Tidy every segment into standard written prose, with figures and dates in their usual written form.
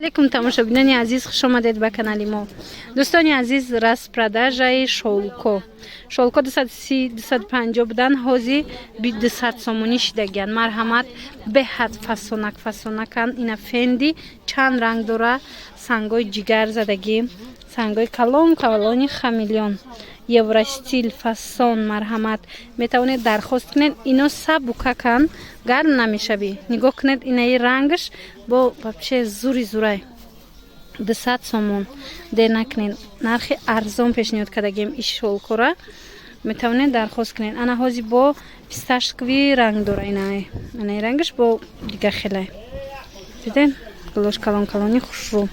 علیکم تماشابینان عزیز، خوش آمدید به کانال ما. دوستان عزیز، راست پرداژای شولکو 230 250 بودن، حوزی 200 سومونی شدگان. مرحمت به حد فسونکان اینا فندی چند رنگ داره، سنگای جگر زدگی، سنگای کالونی خمیلیون، یوراستیل فاسون. مرحمت میتونید درخواست کنید. اینو سبککن گرم نمیشه. نگاه کنید اینای رنگش با بچه زورای 200 سومون ده نکنین. نرخ ارزان پیشنهاد کردگیم این شولکو را میتونید درخواست کنید. انا حوزی با پیستاشکوی رنگ داره. اینای رنگش با دیگه خیلی دیدین گلوش کالونی خوش رو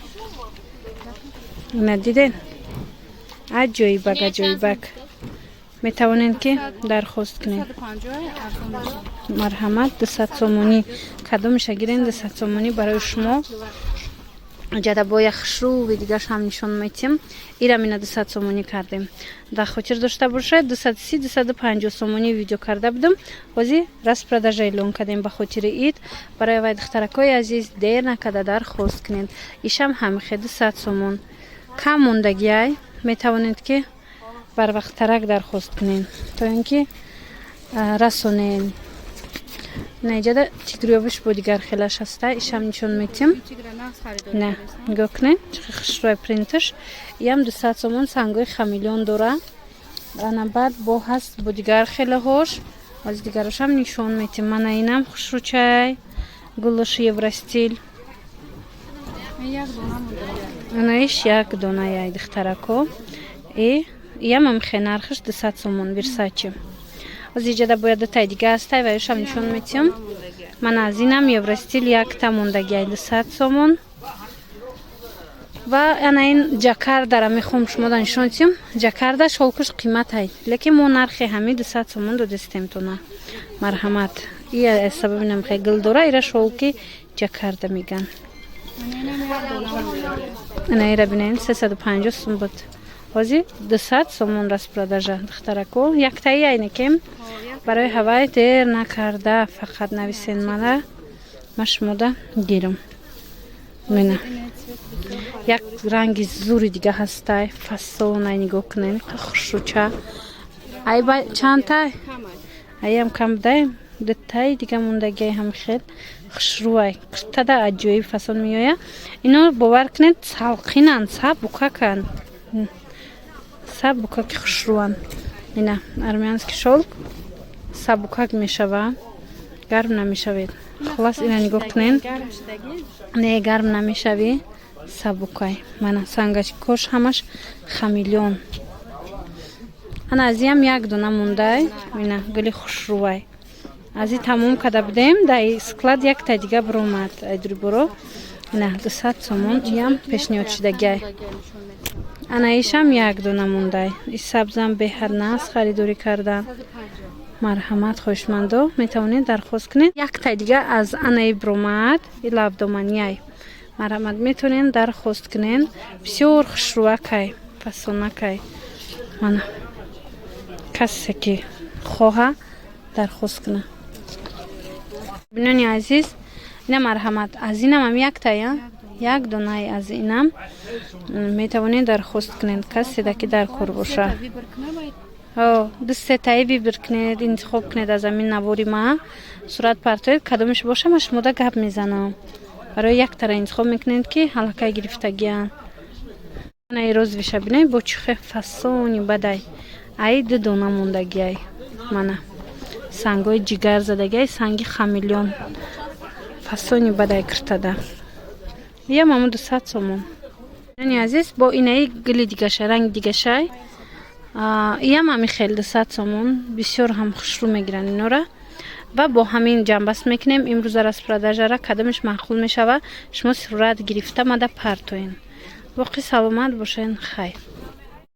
اینا دیدین. عجایبک میتونین که درخواست کنید. مرحمت 200 سومونی کدومش گیرین. 200 سومونی برای شما جدا با یخشرو و دیگه هم نشون میتیم. ایرا مینا 200 سومونی کردیم. در خاطر داشته باشید 230 250 سومونی ویدیو کرده بودم. وزی راست پرداژای لون کردیم به خاطر اید. برای وای دخترکای عزیز دیر نکرده درخواست کنید. ایشم همیشه 200 سومون کم موندگی میتونید که بر وقت ترک درخواست کنین تا اینکه رسونین. نجده تیگریابش با دیگر خیلیش هسته. ایشم نشون میتیم. نه نگاه کنین چه خشروی پرینتش. یم 200 سومون سنگای خمیلیون داره. انا بعد با هست با دیگر خیلی هوش از دیگرش هم نشون میتیم. من اینم خشرو چای گلوش یوراستیل. انایش یک دونه یای دخترکو یم هم خیلی نرخش 200 سومون ورساچی. از اینجا باید تای دیگه هسته و ایشم نشون میتیم. من از اینم یوراستیل یک تا موندگی 200 سومون و انا این جاکار داره میخوام شما نشون میتیم. جاکاردا شولکش قیمت های لیکن ما نرخ همین 200 سومون دو دستیم تو نه. مرحمت این سبب نمیخوای گل داره. ایرا شولکی جاکاردا میگن. انا ایرا بینین 350 سوم بود. وزی 200 سومون راست پرداژه دخترکو یک تایی اینه که برای هوای دیر نکرده فقط نویسین. من مشموده گیرم. منه یک رنگی زوری دیگه هسته. فاسون نگاه کنین خوشوچه. ای با چند تای ایم کم دایم دو تای دیگه موندگی هم خیلی خوشروی کشته عجیب فاسون میآید. اینو باور کنید سالقینن سبککن سبکک خوشروان. اینا ارمنسکی شولک سبکک میشوه گرم نمیشوید. خلاص اینا نگاه کنین نه گرم نمیشوی سبکای. من سنگش کوش همش خمیلیون. انا ازیم یک دونه مونده. اینا گلی خوشروی ازی تموم کرده بودیم. در سکلاد یک تا دیگه برومد ایدری برو. اینا 200 سومون یم پیشنهاد شدگی. انا ایشم یک دونه مونده. این سبزم به هر ناس خریداری کردن. مرحمت خوشمندو میتونید درخواست کنید. یک تا دیگه از انای برومد این لابدومانیای مرحمت میتونید درخواست کنید. بسیار خوشروکای فاسونکای. من کسی که خواه درخواست کنه. بینانی عزیز اینا مرحمت از اینم هم یک تایا یک دونه از اینم میتونید درخواست کنید. کسی که در کار باشه دو سه تایی بیبر کنید انتخاب کنید از همین نواری ما صورت پرتوی کدومش باشه مشموده گپ میزنم. برای یک تر انتخاب میکنید که حلقه گرفتگی ان. من ای روز ویشه بینید با چخه فاسونی بدای ای دو دونه موندگی. من سنگای جگر زدگی سنگی خمیلیون فاسونی بدای کرده. یه مامو 200 سومون. یعنی عزیز با اینای گلی دیگه شه رنگ دیگه شه یه مامی خیلی 200 سومون بسیار هم خوش رو میگیرن اینا را و با همین جنبست میکنیم. امروز راست پرداژه را کدامش معقول میشه و شما صورت گرفته مده پرتوین. باقی سلامت باشین. خیر.